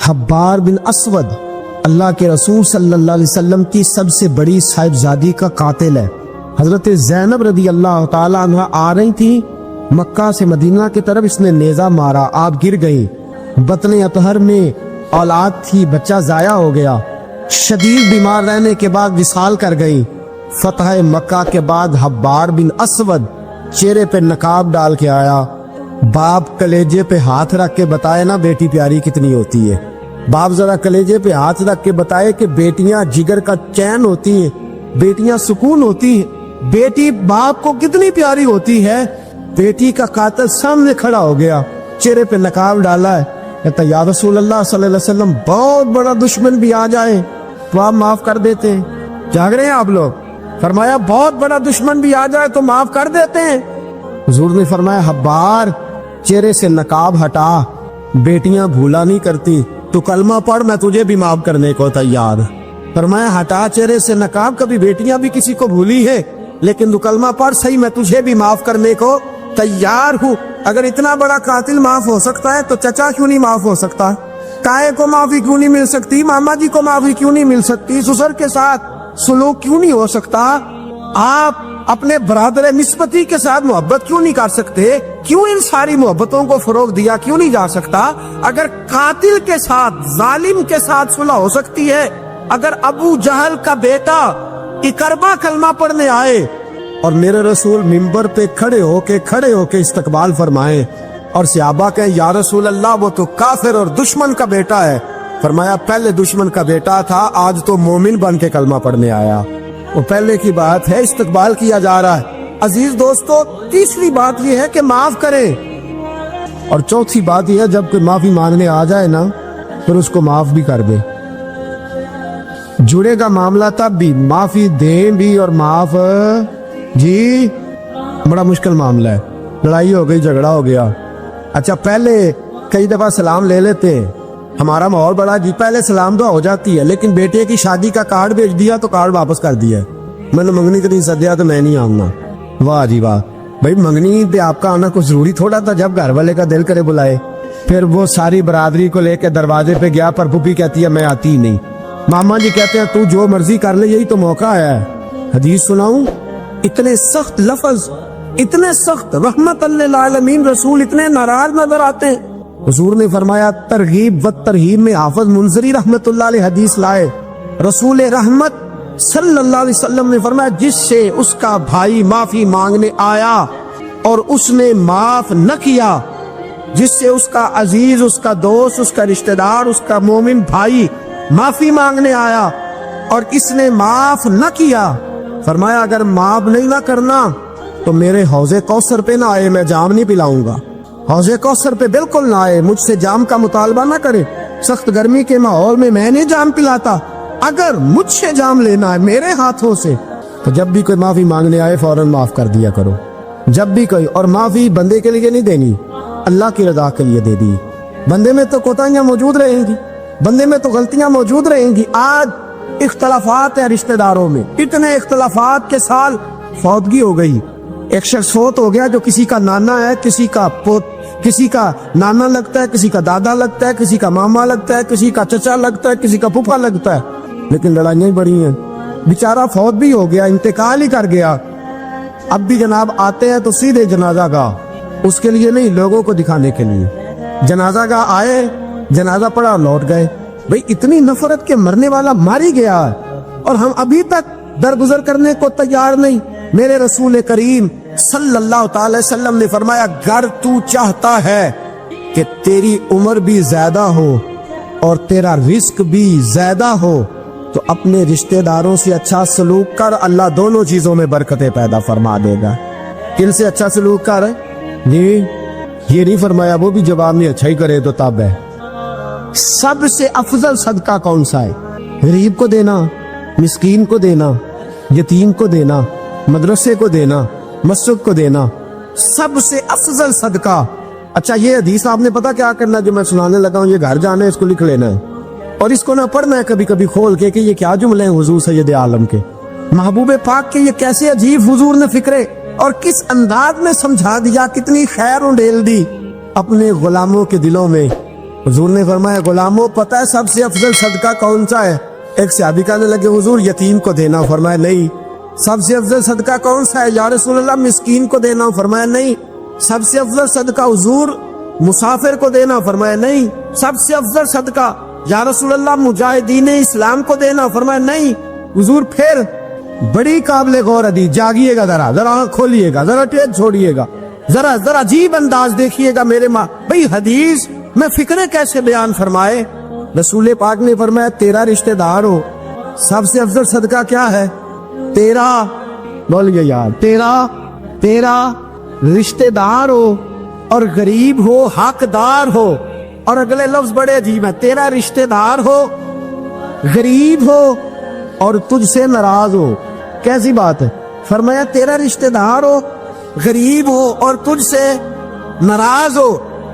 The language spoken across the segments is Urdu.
حبار بن اسود اللہ کے رسول صلی اللہ علیہ وسلم کی سب سے بڑی صاحبزادی کا قاتل ہے۔ حضرت زینب رضی اللہ تعالیٰ عنہ آ رہی تھی مکہ سے مدینہ کی طرف، اس نے نیزہ مارا، آپ گر گئی۔ بطن اطہر میں اولاد تھی، بچہ ضائع ہو گیا، شدید بیمار رہنے کے بعد وصال کر گئی۔ فتح مکہ کے بعد حبار بن اسود چہرے پہ نقاب ڈال کے آیا، باپ کلیجے پہ ہاتھ رکھ کے بتائے نا بیٹی پیاری کتنی ہوتی ہے۔ باپ ذرا کلیجے پہ ہاتھ رکھ کے بتائے کہ بیٹیاں جگر کا چین ہوتی ہیں، بیٹیاں سکون ہوتی ہیں، بیٹی باپ کو کتنی پیاری ہوتی ہے۔ بیٹی کا قاتل سامنے کھڑا ہو گیا، چہرے پہ نقاب ڈالا ہے، کہتا یا رسول اللہ صلی اللہ علیہ وسلم بہت بڑا دشمن بھی آ جائے تو آپ معاف کر دیتے ہیں۔ جاگ رہے ہیں آپ لوگ؟ فرمایا بہت بڑا دشمن بھی آ جائے تو معاف کر دیتے ہیں۔ حضور نے فرمایا حبار چہرے سے نقاب ہٹا، بیٹیاں بھولا نہیں کرتی، تو کلمہ پڑھ میں تجھے بھی معاف کرنے کو تیار۔ فرمایا ہٹا چہرے سے نقاب، کبھی بیٹیاں بھی کسی کو بھولی ہے لیکن تو کلمہ پڑھ صحیح، میں تجھے بھی معاف کرنے کو تیار ہوں۔ اگر اتنا بڑا قاتل معاف ہو سکتا ہے تو چچا کیوں نہیں معاف ہو سکتا؟ تائے کو معافی کیوں نہیں مل سکتی؟ ماما جی کو معافی کیوں نہیں مل سکتی؟ سسر کے ساتھ سلوک کیوں نہیں ہو سکتا؟ آپ اپنے برادر نسبتی کے ساتھ محبت کیوں نہیں کر سکتے؟ کیوں ان ساری محبتوں کو فروغ دیا کیوں نہیں جا سکتا؟ اگر قاتل کے ساتھ ظالم کے ساتھ صلح ہو سکتی ہے، اگر ابو جہل کا بیٹا اکرما کلمہ پڑھنے آئے اور میرے رسول منبر پہ کھڑے ہو کے استقبال فرمائے اور صحابہ کہیں یا رسول اللہ وہ تو کافر اور دشمن کا بیٹا ہے، فرمایا پہلے دشمن کا بیٹا تھا، آج تو مومن بن کے کلمہ پڑھنے آیا۔ وہ پہلے کی بات ہے، استقبال کیا جا رہا ہے۔ عزیز دوستو، تیسری بات یہ ہے کہ معاف کریں، اور چوتھی بات یہ ہے جب کوئی معافی مانگنے آ جائے نا پھر اس کو معاف بھی کر دے۔ جڑے گا معاملہ تب بھی، معافی دیں بھی اور معاف جی بڑا مشکل معاملہ ہے۔ لڑائی ہو گئی، جھگڑا ہو گیا، اچھا پہلے کئی دفعہ سلام لے لیتے ہیں، ہمارا ماحول بڑا جی پہلے سلام دعا ہو جاتی ہے، لیکن بیٹے کی شادی کا کارڈ بھیج دیا تو کارڈ واپس کر دیا، میں نے منگنی تو نہیں سدیا تو میں نہیں آؤں گا۔ واہ جی واہ، بھائی منگنی پہ آپ کا آنا کچھ ضروری تھوڑا تھا، جب گھر والے کا دل کرے بلائے۔ پھر وہ ساری برادری کو لے کے دروازے پہ گیا، پر پھوپھی کہتی ہے میں آتی ہی نہیں، ماما جی کہتے ہیں تو جو مرضی کر لے، یہی تو موقع آیا ہے۔ حدیث سناؤں، اتنے سخت لفظ، اتنے سخت، رحمت للعالمین رسول اتنے ناراض نظر آتے ہیں۔ حضور نے فرمایا ترغیب و ترہیب میں حافظ منذری رحمت اللہ علیہ حدیث لائے، رسول رحمت صلی اللہ علیہ وسلم نے فرمایا جس سے اس کا بھائی معافی مانگنے آیا اور اس نے معاف نہ کیا، جس سے اس کا عزیز، اس کا دوست، اس کا رشتہ دار، اس کا مومن بھائی معافی مانگنے آیا اور اس نے معاف نہ کیا، فرمایا اگر معاف نہیں نہ کرنا تو میرے حوض کوثر پہ نہ آئے، میں جام نہیں پلاؤں گا۔ حوض کوثر پہ بالکل نہ آئے، مجھ سے جام کا مطالبہ نہ کرے، سخت گرمی کے ماحول میں میں نہیں جام پلاتا، اگر مجھ سے جام لینا ہے میرے ہاتھوں سے تو جب بھی کوئی معافی مانگنے آئے فوراً معاف کر دیا کرو، جب بھی کوئی۔ اور معافی بندے کے لیے نہیں دینی، اللہ کی رضا کے لیے دے دی۔ بندے میں تو کوتاہیاں موجود رہیں گی، بندے میں تو غلطیاں موجود رہیں گی۔ آج اختلافات ہیں رشتہ داروں میں، اتنے اختلافات کے سال فوتگی ہو گئی، ایک شخص فوت ہو گیا جو کسی کا نانا ہے، کسی کا کسی کا نانا لگتا ہے، کسی کا دادا لگتا ہے، کسی کا ماما لگتا ہے، کسی کا چچا لگتا ہے، کسی کا پھوپھا لگتا ہے، لیکن لڑائیاں بڑی ہیں۔ بیچارہ فوت بھی ہو گیا، انتقال ہی کر گیا، اب بھی جناب آتے ہیں تو سیدھے جنازہ گاہ، اس کے لیے نہیں، لوگوں کو دکھانے کے لیے جنازہ گاہ آئے، جنازہ پڑھا، لوٹ گئے۔ بھئی اتنی نفرت کے مرنے والا ماری گیا ہے اور ہم ابھی تک درگزر کرنے کو تیار نہیں۔ میرے رسول کریم صلی اللہ تعالی وسلم نے فرمایا اگر تو چاہتا ہے کہ تیری عمر بھی زیادہ ہو اور تیرا رزق بھی زیادہ ہو تو اپنے رشتہ داروں سے اچھا سلوک کر، اللہ دونوں چیزوں میں برکتیں پیدا فرما دے گا۔ کن سے اچھا سلوک کر؟ جی یہ نہیں فرمایا وہ بھی جواب میں اچھا ہی کرے تو تب ہے۔ سب سے افضل صدقہ کون سا ہے؟ غریب کو دینا، مسکین کو دینا، یتیم کو دینا، مدرسے کو دینا، مسجد کو دینا، سب سے افضل صدقہ۔ اچھا یہ حدیث آپ نے پتا کیا کرنا جو میں سنانے لگا ہوں، یہ گھر جانا ہے، اس کو لکھ لینا ہے اور اس کو نہ پڑھنا ہے کبھی کبھی کھول کے کہ یہ کیا جملے ہیں حضور سید عالم کے، محبوب پاک کے، یہ کیسے عجیب حضور نے فکرے اور کس انداز میں سمجھا دیا، کتنی خیر انڈیل دی اپنے غلاموں کے دلوں میں۔ حضور نے فرمایا غلاموں پتہ ہے سب سے افضل صدقہ کون سا ہے؟ ایک صحابی کہنے لگے حضور یتیم کو دینا، فرمایا نہیں۔ سب سے افضل صدقہ کون سا ہے یا رسول اللہ؟ مسکین کو دینا، فرمایا نہیں۔ سب سے افضل صدقہ حضور مسافر کو دینا، فرمایا نہیں۔ سب سے افضل صدقہ یا رسول اللہ مجاہدین اسلام کو دینا، فرمایا نہیں۔ حضور پھر بڑی قابل غور حدیث، جاگیے گا ذرا آنکھ کھولیے گا، ذرا ٹیک چھوڑیے گا، ذرا عجیب انداز دیکھیے گا میرے ماں بھئی حدیث میں فکریں کیسے بیان فرمائے۔ رسول پاک نے فرمایا تیرا رشتہ دار ہو، سب سے افضل صدقہ کیا ہے؟ تیرا، بولیے یار، تیرا رشتہ دار ہو اور غریب ہو، حقدار ہو۔ اور اگلے لفظ بڑے عجیب ہیں، تیرا رشتہ دار ہو، غریب ہو اور تجھ سے ناراض ہو۔ کیسی بات ہے؟ فرمایا تیرا رشتہ دار ہو، غریب ہو اور تجھ سے ناراض ہو،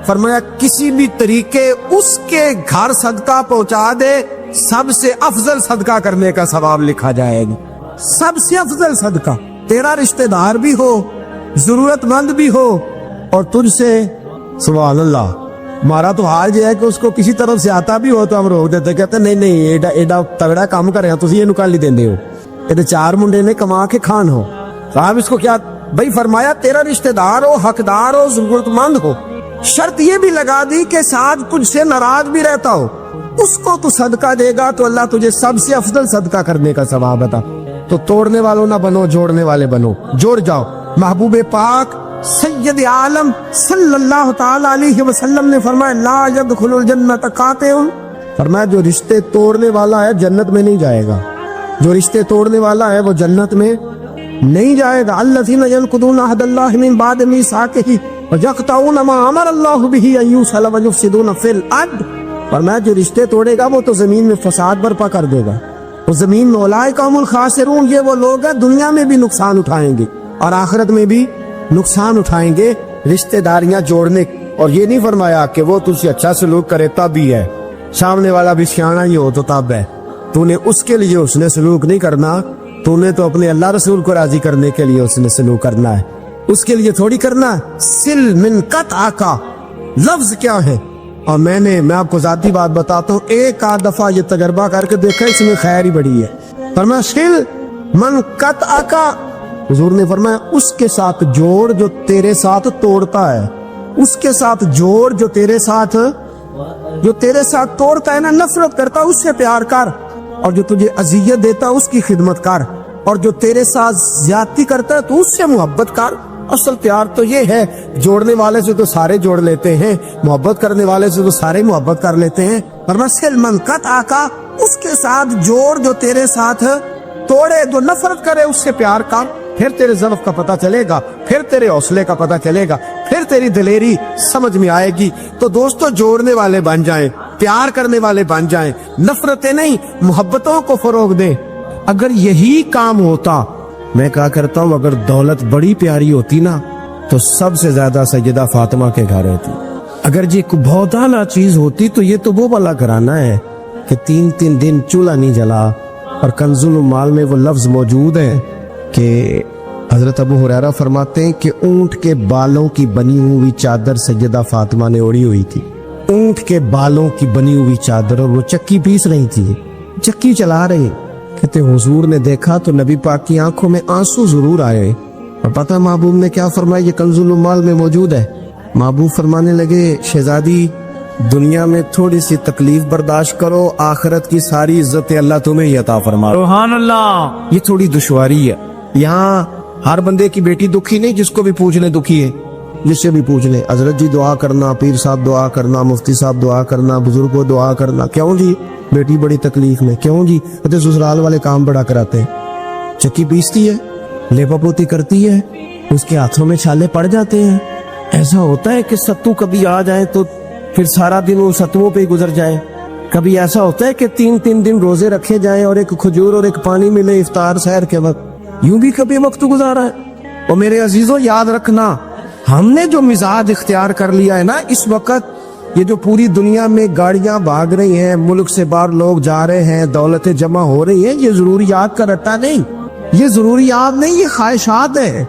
فرمایا کسی بھی طریقے اس کے گھر صدقہ پہنچا دے، سب سے افضل صدقہ کرنے کا ثواب لکھا جائے گا۔ سب سے افضل صدقہ، تیرا رشتہ دار بھی ہو، ضرورت مند بھی ہو اور تجھ سے، سبحان اللہ، ہمارا تو حال یہ ہے کہ اس کو کسی طرف سے آتا بھی ہو تو ہم روک دیتے، کہتے نہیں نہیں ایڈا تگڑا کام کر رہے ہیں تو یہ نکال نہیں دیندے ہو، یہ چار منڈے نے کما کے کھان ہو، صاحب اس کو کیا بھائی؟ فرمایا تیرا رشتہ دار ہو، حقدار ہو، ضرورت مند ہو، شرط یہ بھی لگا دی کہ ساتھ کچھ سے ناراض بھی رہتا ہو، اس کو تو صدقہ دے گا تو اللہ تجھے سب سے افضل صدقہ کرنے کا ثواب عطا۔ تو توڑنے والوں نہ بنو، جوڑنے والے بنو، جوڑ جاؤ۔ محبوب پاک سید عالم صلی اللہ تعالی علیہ وسلم نے فرمایا لا يدخل الجنت قاطع، فرمایا جو رشتے توڑنے والا ہے جنت میں نہیں جائے گا، جو رشتے توڑنے والا ہے وہ جنت میں نہیں جائے گا۔ الذین ینقضون عہد اللہ من بعد میثاقہ ویقطعون ما امر اللہ بہ ان یوصل ویفسدون فی الارض، فرمایا جو رشتے توڑے گا وہ تو زمین میں فساد برپا کر دے گا، وہ زمین میں اولئک هم الخاسرون، یہ وہ لوگ ہیں دنیا میں بھی نقصان اٹھائیں گے اور آخرت میں بھی نقصان اٹھائیں گے رشتہ داریاں جوڑنے۔ اور یہ نہیں فرمایا کہ وہ تجھ سے اچھا سلوک کرے تب بھی ہے، سامنے والا بھی سیانا ہی ہو تو تب ہے، تو نے اس کے لیے اس نے سلوک نہیں کرنا، تو نے تو اپنے اللہ رسول کو راضی کرنے کے لیے اس نے سلوک کرنا ہے، اس کے لیے تھوڑی کرنا ہے۔ سل من قطع کا لفظ کیا ہے؟ اور میں آپ کو ذاتی بات بتاتا ہوں، ایک آدھ دفعہ یہ تجربہ کر کے دیکھا، اس میں خیر ہی بڑی ہے۔ فرمایا سل من قطع کا، حضور نے فرمایا اس کے ساتھ جوڑ جو تیرے ساتھ توڑتا ہے، اس کے ساتھ جوڑ جو تیرے ساتھ توڑتا ہے نا، نفرت کرتا اس سے پیار کر، اور جو تجھے اذیت دیتا اس کی خدمت کر، اور جو تیرے ساتھ زیادتی کرتا ہے تو اس سے محبت کر۔ اصل پیار تو یہ ہے، جوڑنے والے سے تو سارے جوڑ لیتے ہیں، محبت کرنے والے سے تو سارے محبت کر لیتے ہیں، ورنہ سل من قطع کا، اس کے ساتھ جوڑ جو تیرے ساتھ توڑے، جو نفرت کرے اس سے پیار کر، پھر تیرے ضعف کا پتہ چلے گا، پھر تیرے حوصلے کا پتہ چلے گا، پھر تیری دلیری سمجھ میں آئے گی۔ تو دوستو جوڑنے والے بن جائیں، پیار کرنے والے بن جائیں، نفرتیں نہیں محبتوں کو فروغ دیں۔ اگر یہی کام ہوتا، میں کہا کرتا ہوں اگر دولت بڑی پیاری ہوتی نا تو سب سے زیادہ سیدہ فاطمہ کے گھر رہتی۔ اگر یہ بہت اعلیٰ چیز ہوتی تو یہ تو وہ والا گھرانہ ہے کہ 3 دن چولہا نہیں جلا۔ اور کنز المال میں وہ لفظ موجود ہے کہ حضرت ابو ہریرہ فرماتے ہیں کہ اونٹ کے بالوں کی بنی ہوئی چادر سیدہ فاطمہ نے اوڑھی ہوئی تھی، اونٹ کے بالوں کی بنی ہوئی چادر، اور وہ چکی پیس رہی تھی، چکی چلا رہی۔ کہتے حضور نے دیکھا تو نبی پاک کی آنکھوں میں آنسو ضرور آئے، اور پتہ محبوب نے کیا فرمایا؟ یہ کنز المال میں موجود ہے۔ محبوب فرمانے لگے شہزادی دنیا میں تھوڑی سی تکلیف برداشت کرو، آخرت کی ساری عزت اللہ تمہیں ہی عطا فرما۔ سبحان اللہ۔ یہ تھوڑی دشواری ہے، یہاں ہر بندے کی بیٹی دکھی نہیں، جس کو بھی پوچھ لیں دکھی ہے، جس سے بھی پوچھ لیں حضرت جی دعا کرنا، پیر صاحب دعا کرنا، مفتی صاحب دعا کرنا، بزرگ کو دعا کرنا، کیوں جی بیٹی بڑی تکلیف میں، کیوں جی کہتے سسرال والے کام بڑا کراتے ہیں، چکی پیستی ہے، لیپا پوتی کرتی ہے، اس کے ہاتھوں میں چھالے پڑ جاتے ہیں۔ ایسا ہوتا ہے کہ ستو کبھی آ جائے تو پھر سارا دن وہ ستووں پہ ہی گزر جائے، کبھی ایسا ہوتا ہے کہ 3 دن روزے رکھے جائیں اور ایک کھجور اور ایک پانی ملے افطار سحر کے وقت، یوں بھی کبھی وقت گزارا ہے۔ اور میرے عزیزوں یاد رکھنا، ہم نے جو مزاج اختیار کر لیا ہے نا اس وقت، یہ جو پوری دنیا میں گاڑیاں بھاگ رہی ہیں، ملک سے باہر لوگ جا رہے ہیں، دولتیں جمع ہو رہی ہیں، یہ ضروریات کا رٹا نہیں، یہ ضروریات نہیں، یہ خواہشات ہے۔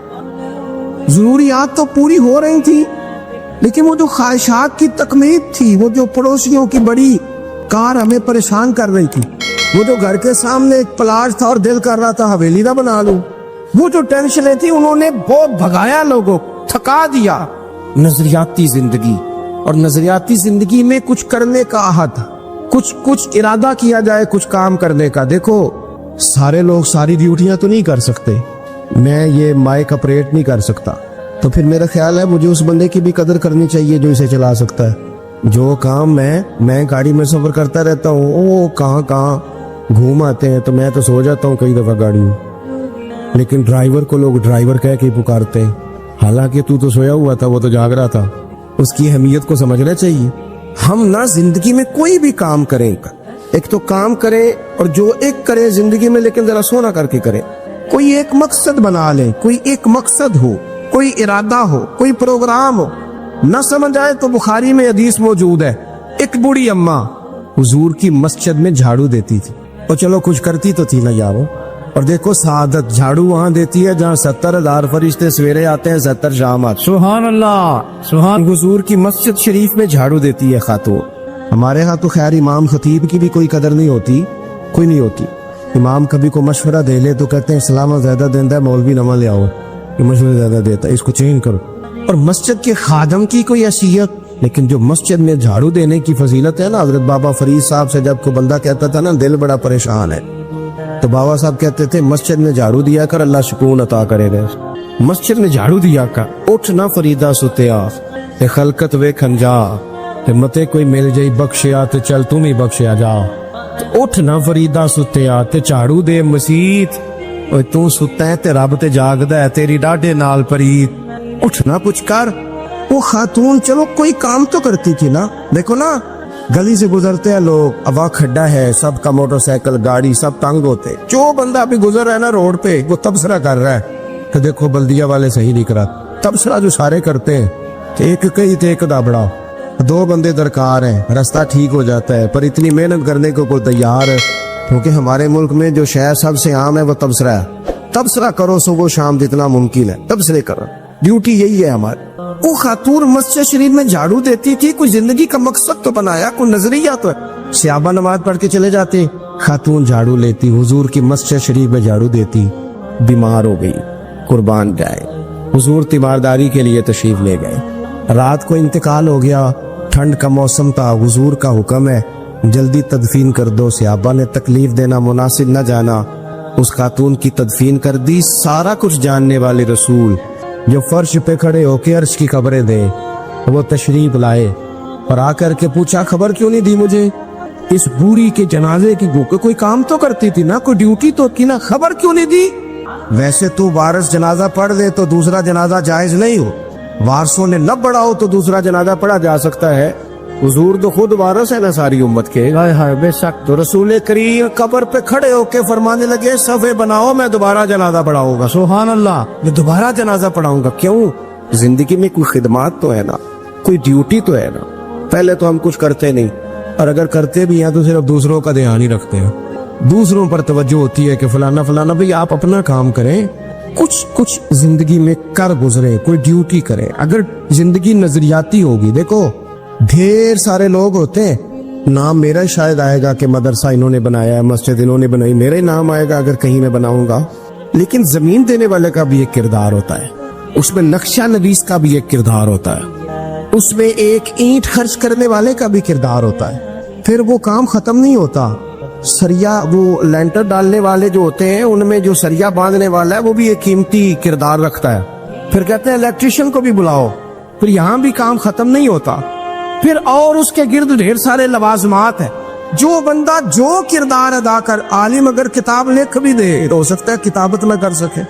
ضروریات تو پوری ہو رہی تھی، لیکن وہ جو خواہشات کی تکمیل تھی، وہ جو پڑوسیوں کی بڑی کار ہمیں پریشان کر رہی تھی، وہ جو گھر کے سامنے ایک پلاٹ تھا اور دل کر رہا تھا حویلی نہ بنا لوں، وہ جو ٹینشنیں تھی انہوں نے بہت بھگایا، لوگوں تھکا دیا۔ نظریاتی زندگی، اور نظریاتی زندگی میں کچھ کرنے کا عہد، کچھ ارادہ کیا جائے کچھ کام کرنے کا۔ دیکھو سارے لوگ ساری ڈیوٹیاں تو نہیں کر سکتے، میں یہ مائک اپریٹ نہیں کر سکتا، تو پھر میرا خیال ہے مجھے اس بندے کی بھی قدر کرنی چاہیے جو اسے چلا سکتا ہے۔ جو کام میں گاڑی میں سفر کرتا رہتا ہوں، وہ کہاں گھوم آتے ہیں، تو میں تو سو جاتا ہوں کئی دفعہ گاڑی میں، لیکن ڈرائیور کو لوگ ڈرائیور کہہ کے پکارتے ہیں، حالانکہ تو سویا ہوا تھا، وہ تو جاگ رہا تھا۔ اس کی اہمیت کو سمجھنا چاہیے۔ ہم نہ زندگی میں کوئی بھی کام کریں، ایک تو کام کریں، اور جو ایک کریں زندگی میں لیکن ذرا سونا کر کے کریں، کوئی ایک مقصد بنا لیں، کوئی ایک مقصد ہو، کوئی ارادہ ہو، کوئی پروگرام ہو۔ نہ سمجھ آئے تو بخاری میں حدیث موجود ہے، ایک بوڑھی اماں حضور کی مسجد میں جھاڑو دیتی تھی، اور چلو کچھ کرتی تو تھی نہ یار، اور دیکھو سعادت جھاڑو وہاں دیتی ہے جہاں 70,000 فرشتے سویرے آتے ہیں، 70 شام آتے ہیں۔ سبحان اللہ، سبحان۔ حضور کی مسجد شریف میں جھاڑو دیتی ہے خاتون۔ ہمارے ہاں تو خیر امام خطیب کی بھی کوئی قدر نہیں ہوتی، کوئی نہیں ہوتی۔ امام کبھی کو مشورہ دے لے تو کہتے ہیں سلامہ زیادہ دیندہ ہے، مولوی نواں لے آؤ، یہ مشورہ زیادہ دیتا ہے، اس کو چینج کرو۔ اور مسجد کے خادم کی کوئی حیثیت، لیکن جو مسجد میں جھاڑو دینے کی فضیلت ہے نا، حضرت بابا فرید صاحب سے جب کوئی بندہ کہتا تھا نا دل بڑا پریشان ہے، تو بابا صاحب کہتے تھے مسجد میں جھاڑو دیا کر، اللہ سکون عطا کرے گا۔ مسجد میں جھاڑو دیا کر، اٹھ نہ فریدا ستیا تے خلقت ویکھن جا، تے متے کوئی مل جائی بخشیا تے چل تم ہی بخشیا جا۔ اٹھ نہ فریدا ستیا تے جھاڑو دے مسیت، اوے تو ستا ہے تے رب تے جاگدا ہے، تیری ڈاڈے نال پریت۔ اٹھنا کچھ کر۔ وہ خاتون چلو کوئی کام تو کرتی تھی نا۔ دیکھو نا گلی سے گزرتے ہیں لوگ، اب کھڈا ہے، سب کا موٹر سائیکل گاڑی سب تنگ ہوتے، جو بندہ ابھی گزر رہا ہے نا روڈ پہ وہ تبصرہ کر رہا ہے کہ دیکھو بلدیہ والے صحیح نہیں کرا۔ تبصرہ جو سارے کرتے ہیں کہ ایک کئی تے ایک دابڑا، 2 بندے درکار ہیں، راستہ ٹھیک ہو جاتا ہے، پر اتنی محنت کرنے کو کوئی تیار ہے، کیونکہ ہمارے ملک میں جو شے سب سے عام ہے وہ تبصرہ ہے۔ تبصرہ کرو صبح شام جتنا ممکن ہے، تبصرے کرو، ڈیوٹی یہی ہے ہماری۔ وہ خاتون مسجد شریف میں جھاڑو دیتی تھی، کوئی زندگی کا مقصد تو بنایا، کوئی نظریہ تو ہے۔ صحابہ نماز پڑھ کے چلے جاتے، خاتون جھاڑو لیتی، حضور کی مسجد شریف میں جھاڑو دیتی۔ بیمار ہو گئی، قربان جائے، حضور تیمارداری کے لیے تشریف لے گئے، رات کو انتقال ہو گیا، ٹھنڈ کا موسم تھا، حضور کا حکم ہے جلدی تدفین کر دو۔ صحابہ نے تکلیف دینا مناسب نہ جانا، اس خاتون کی تدفین کر دی۔ سارا کچھ جاننے والے رسول جو فرش پہ کھڑے ہو کے عرش کی خبریں دے، وہ تشریف لائے اور آ کر کے پوچھا خبر کیوں نہیں دی مجھے؟ اس بوڑھی کے جنازے کی کوئی کام تو کرتی تھی نا، کوئی ڈیوٹی تو کی نا، خبر کیوں نہیں دی؟ ویسے تو وارث جنازہ پڑھ دے تو دوسرا جنازہ جائز نہیں ہو، وارثوں نے نہ پڑھا ہو تو دوسرا جنازہ پڑھا جا سکتا ہے۔ حضور تو خود وارث ہے نا ساری امت کے، ہائے ہائے بے شک۔ تو رسول کریم قبر پہ کھڑے ہو کے فرمانے لگے صفے بناؤ، میں دوبارہ جنازہ پڑھاؤں گا۔ سبحان اللہ، میں دوبارہ جنازہ پڑھاؤں گا۔ کیوں؟ زندگی میں کوئی خدمات تو ہے نا، کوئی ڈیوٹی تو ہے نا۔ پہلے تو ہم کچھ کرتے نہیں، اور اگر کرتے بھی ہیں تو صرف دوسروں کا دھیان ہی رکھتے ہیں، دوسروں پر توجہ ہوتی ہے کہ فلانا فلانا۔ بھئی آپ اپنا کام کریں، کچھ زندگی میں کر گزرے، کوئی ڈیوٹی کریں۔ اگر زندگی نظریاتی ہوگی، دیکھو ڈھیر سارے لوگ ہوتے ہیں، نام میرا شاید آئے گا کہ مدرسہ انہوں نے بنایا ہے، مسجد انہوں نے بنائی، میرا ہی نام آئے گا اگر کہیں میں بناؤں گا، لیکن زمین دینے والے کا بھی ایک کردار ہوتا ہے، اس میں نقشہ نویس کا بھی ایک کردار ہوتا ہے، اس میں ایک اینٹ خرچ کرنے والے کا بھی کردار ہوتا ہے۔ پھر وہ کام ختم نہیں ہوتا۔ سریا، وہ لینٹر ڈالنے والے جو ہوتے ہیں ان میں جو سریا باندھنے والا ہے وہ بھی ایک قیمتی کردار رکھتا ہے۔ پھر کہتے ہیں الیکٹریشین کو بھی بلاؤ، پھر یہاں بھی کام ختم نہیں ہوتا۔ پھر اور اس کے گرد ڈھیر سارے لوازمات ہیں۔ جو بندہ جو کردار ادا کر، عالم اگر کتاب لکھ بھی دے تو ہو سکتا ہے کتابت نہ کر سکے،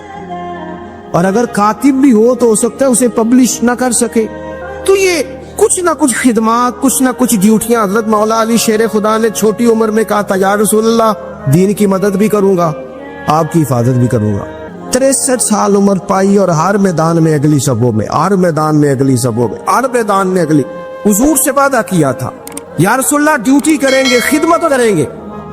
اور اگر کاتب بھی ہو تو ہو سکتا ہے اسے پبلش نہ کر سکے۔ تو یہ کچھ نہ کچھ خدمات، کچھ نہ کچھ ڈیوٹیاں۔ حضرت مولا علی شیر خدا نے چھوٹی عمر میں کہا تھا یا رسول اللہ دین کی مدد بھی کروں گا، آپ کی حفاظت بھی کروں گا۔ 63 سال عمر پائی اور ہر میدان میں اگلی صبوں میں، ہر میدان میں اگلی صبوں میں، ہر میدان میں اگلی۔ حضور سے وعدہ کیا تھا یا رسول اللہ ڈیوٹی کریں گے، خدمت کریں گے۔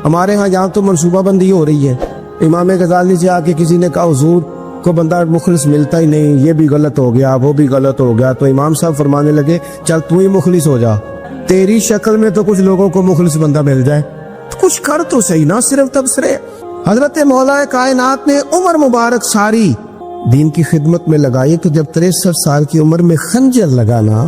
ہمارے ہاں یہاں تو منصوبہ بندی ہو رہی ہے۔ امام غزالی سے آ کے کسی نے کہا حضور کو بندہ مخلص ملتا ہی نہیں, یہ بھی غلط ہو گیا وہ بھی غلط ہو گیا. تو امام صاحب فرمانے لگے چل تو ہی مخلص ہو جا, تیری شکل میں تو کچھ لوگوں کو مخلص بندہ مل جائے, تو کچھ کر تو صحیح نا صرف تبصرے. حضرت مولا کائنات نے عمر مبارک ساری دین کی خدمت میں لگائی, تو جب 63 سال کی عمر میں خنجر لگانا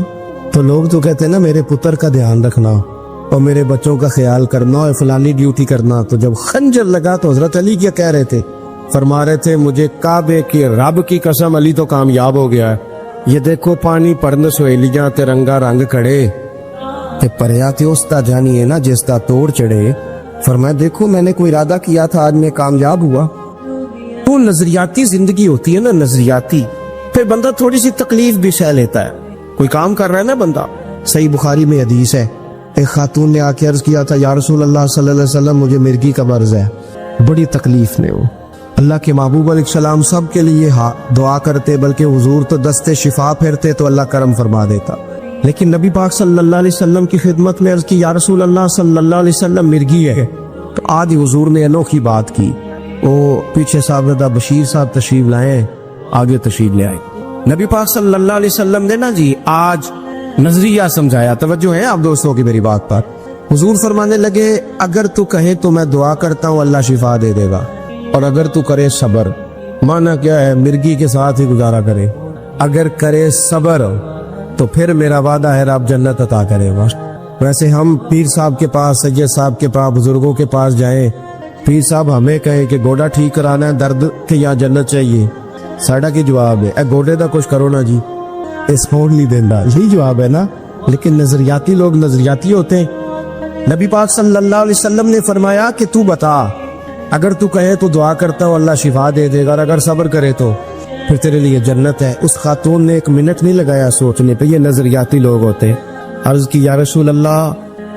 تو لوگ تو کہتے ہیں نا میرے پتر کا دھیان رکھنا اور میرے بچوں کا خیال کرنا اور فلانی ڈیوٹی کرنا. تو جب خنجر لگا تو حضرت علی کیا کہہ رہے تھے, فرما رہے تھے مجھے کعبے کے رب کی قسم علی تو کامیاب ہو گیا ہے. یہ دیکھو پانی پڑن سہیلیاں تے رنگا رنگ کھڑے تے پریا تے استا جانی ہے نا جس دا توڑ چڑھے. فرمایا دیکھو میں نے کوئی ارادہ کیا تھا, آج میں کامیاب ہوا. تو نظریاتی زندگی ہوتی ہے نا, نظریاتی, پھر بندہ تھوڑی سی تکلیف بھی سہ لیتا ہے. کوئی کام کر رہا ہے نا بندہ, صحیح بخاری میں حدیث ہے, ایک خاتون نے آ کے عرض کیا تھا یا رسول اللہ صلی اللہ علیہ وسلم مجھے مرگی کا مرض ہے. بڑی تکلیف میں وہ اللہ کے محبوب علیہ السلام سب کے لیے دعا کرتے, بلکہ حضور تو دستے شفا پھیرتے تو اللہ کرم فرما دیتا. لیکن نبی پاک صلی اللہ علیہ وسلم کی خدمت میں عرض کی یا رسول اللہ صلی اللہ علیہ وسلم مرگی ہے. تو آج حضور نے انوکھی بات کی, وہ پیچھے صاحب بشیر صاحب تشریف لائے, آگے تشریف لے آئے. نبی پاک صلی اللہ علیہ وسلم نے نا جی آج نظریہ سمجھایا, توجہ ہے آپ دوستوں کی میری بات پر. حضور فرمانے لگے اگر تو کہے تو میں دعا کرتا ہوں اللہ شفا دے دے گا, اور اگر تو کرے صبر, مانا کیا ہے مرگی کے ساتھ ہی گزارا کرے, اگر کرے صبر تو پھر میرا وعدہ ہے رب جنت عطا کرے گا. ویسے ہم پیر صاحب کے پاس, سید صاحب کے پاس, بزرگوں کے پاس جائیں, پیر صاحب ہمیں کہیں کہ گوڑا ٹھیک کرانا ہے درد کہ یا جنت چاہیے, ساڑا کی جواب ہے اے گوڑے دا کچھ کرو نا جی, اس فون نہیں دینا, یہی جواب ہے نا. لیکن نظریاتی لوگ نظریاتی ہوتے ہیں. نبی پاک صلی اللہ علیہ وسلم نے فرمایا کہ تو بتا, اگر تو کہے تو دعا کرتا ہوں اللہ شفا دے دے گا, اور اگر صبر کرے تو پھر تیرے لیے جنت ہے. اس خاتون نے 1 منٹ نہیں لگایا سوچنے پہ, یہ نظریاتی لوگ ہوتے ہیں. عرض کی یا رسول اللہ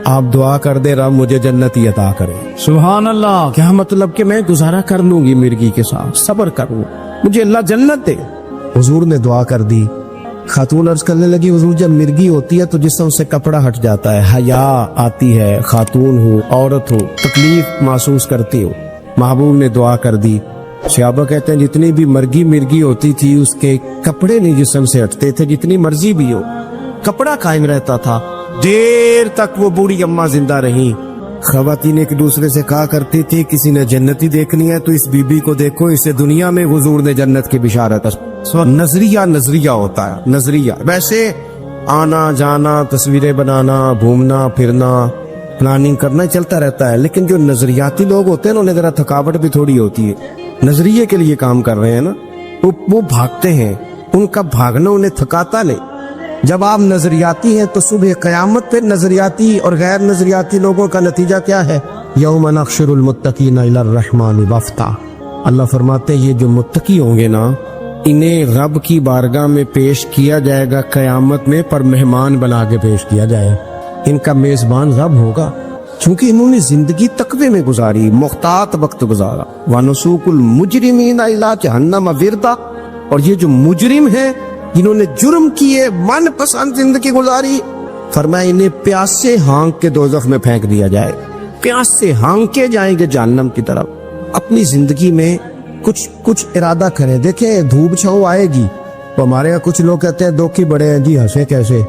آپ دعا کر دے رب مجھے جنتی عطا کرے. سبحان اللہ, کیا مطلب کہ میں گزارا کر لوں گی مرگی کے ساتھ, صبر کروں, مجھے اللہ جنت دے. حضور نے دعا کر دی. خاتون عرض کرنے لگی حضور جب مرگی ہوتی ہے تو جسم سے کپڑا ہٹ جاتا ہے, حیا آتی ہے, خاتون ہو عورت ہو تکلیف محسوس کرتی ہو. محبوب نے دعا کر دی. صحابہ کہتے ہیں جتنی بھی مرگی ہوتی تھی اس کے کپڑے نہیں جسم سے ہٹتے تھے, جتنی مرضی بھی ہو کپڑا قائم رہتا تھا. دیر تک وہ بوڑھی اماں زندہ رہیں. خواتین ایک دوسرے سے کہا کرتی تھی کسی نے جنتی دیکھنی ہے تو اس بی بی کو دیکھو, اسے دنیا میں حضور نے جنت کی بشارت. نظریہ ہوتا ہے, نظریہ. ویسے آنا جانا, تصویریں بنانا, گھومنا پھرنا, پلاننگ کرنا چلتا رہتا ہے. لیکن جو نظریاتی لوگ ہوتے ہیں انہیں ذرا تھکاوٹ بھی تھوڑی ہوتی ہے. نظریے کے لیے کام کر رہے ہیں نا, وہ بھاگتے ہیں, ان کا بھاگنا انہیں تھکاتا نہیں. جب آپ نظریاتی ہیں تو صبح قیامت پہ نظریاتی اور غیر نظریاتی لوگوں کا نتیجہ کیا ہے؟ یوم نحشر المتقین الی الرحمن وفدا. اللہ فرماتے ہیں یہ جو متقی ہوں گے نا انہیں رب کی بارگاہ میں پیش کیا جائے گا قیامت میں, پر مہمان بنا کے پیش کیا جائے. ان کا میزبان رب ہوگا, چونکہ انہوں نے زندگی تقوی میں گزاری, محتاط وقت گزارا. وَنُسُوقُ الْمُجْرِمِينَ إِلَىٰ جَهَنَّمَ وِرْدًا. اور یہ جو مجرم ہیں جنہوں نے جرم کیے, من پسند زندگی گزاری, فرمایا انہیں پیاس سے ہانک کے دوزخ میں پھینک دیا جائے. پیاس سے ہانکے جائیں گے جہنم کی طرف. اپنی زندگی میں کچھ ارادہ کریں. دیکھیں دھوپ چھاؤں آئے گی, تو ہمارے یہاں کچھ لوگ کہتے ہیں دوکھی بڑے ہیں جی, ہنسے کیسے.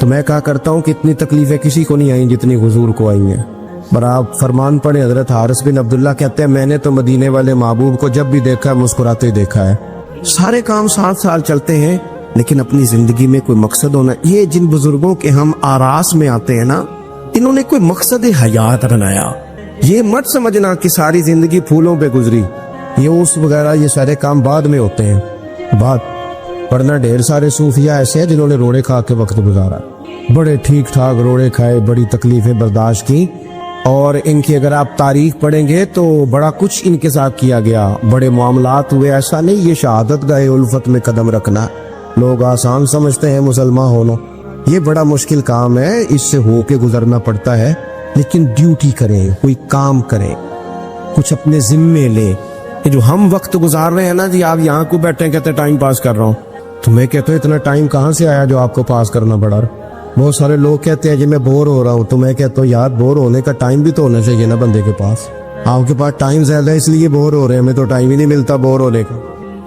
تو میں کہا کرتا ہوں کہ اتنی تکلیفیں کسی کو نہیں آئیں جتنی حضور کو آئی ہیں. پر آپ فرمان پڑھیں, حضرت حارث بن عبداللہ کہتے ہیں میں نے تو مدینے والے محبوب کو جب بھی دیکھا ہے مسکراتے دیکھا ہے. سارے کام 7 سال چلتے ہیں لیکن اپنی زندگی میں کوئی مقصد ہونا. یہ جن بزرگوں کے ہم آراس میں آتے ہیں نا, انہوں نے کوئی مقصد حیات بنایا. یہ مت سمجھنا کہ ساری زندگی پھولوں پہ گزری, یہ اس وغیرہ یہ سارے کام بعد میں ہوتے ہیں. ورنہ ڈھیر سارے صوفیاء ایسے ہیں جنہوں نے روڑے کھا کے وقت گزارا, بڑے ٹھیک ٹھاک روڑے کھائے, بڑی تکلیفیں برداشت کی, اور ان کی اگر آپ تاریخ پڑھیں گے تو بڑا کچھ ان کے ساتھ کیا گیا, بڑے معاملات ہوئے. ایسا نہیں یہ شہادت گاہ الفت میں قدم رکھنا لوگ آسان سمجھتے ہیں مسلمان ہونا, یہ بڑا مشکل کام ہے, اس سے ہو کے گزرنا پڑتا ہے. لیکن ڈیوٹی کریں, کوئی کام کریں, کچھ اپنے ذمے لیں. یہ جو ہم وقت گزار رہے ہیں نا جی, آپ یہاں کو بیٹھے کہتے ٹائم پاس کر رہا ہوں, تو میں کہتا ہوں اتنا ٹائم کہاں سے آیا جو آپ کو پاس کرنا پڑا. بہت سارے لوگ کہتے ہیں جی میں بور ہو رہا ہوں, تو میں کہتا ہوں یار بور ہونے کا ٹائم بھی تو ہونا چاہیے نا بندے کے پاس. آپ کے پاس ٹائم زیادہ ہے اس لیے بور ہو رہے ہیں, ہمیں تو ٹائم ہی نہیں ملتا بور ہونے کا.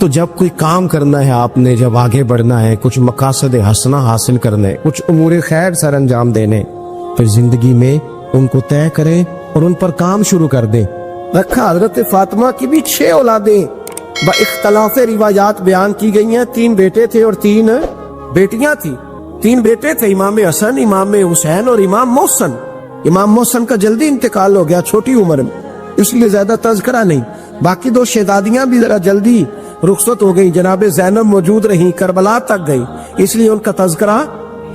تو جب کوئی کام کرنا ہے آپ نے، جب آگے بڑھنا ہے، کچھ مقاصد حسنہ حاصل کرنے، کچھ امور خیر سر انجام دینے، پھر زندگی میں ان کو طے کریں اور ان پر کام شروع کر دیں۔ رکھا حضرت فاطمہ کی بھی 6 اولادیں با اختلاف روایات بیان کی گئی ہیں، 3 بیٹے تھے اور 3 بیٹیاں تھیں۔ 3 بیٹے تھے، امام حسن، امام حسین اور امام محسن۔ امام محسن کا جلدی انتقال ہو گیا چھوٹی عمر میں، اس لیے زیادہ تذکرہ نہیں۔ باقی 2 شہزادیاں بھی ذرا جلدی رخصت ہو گئی، جناب زینب موجود رہیں، کربلا تک گئی، اس لیے ان کا تذکرہ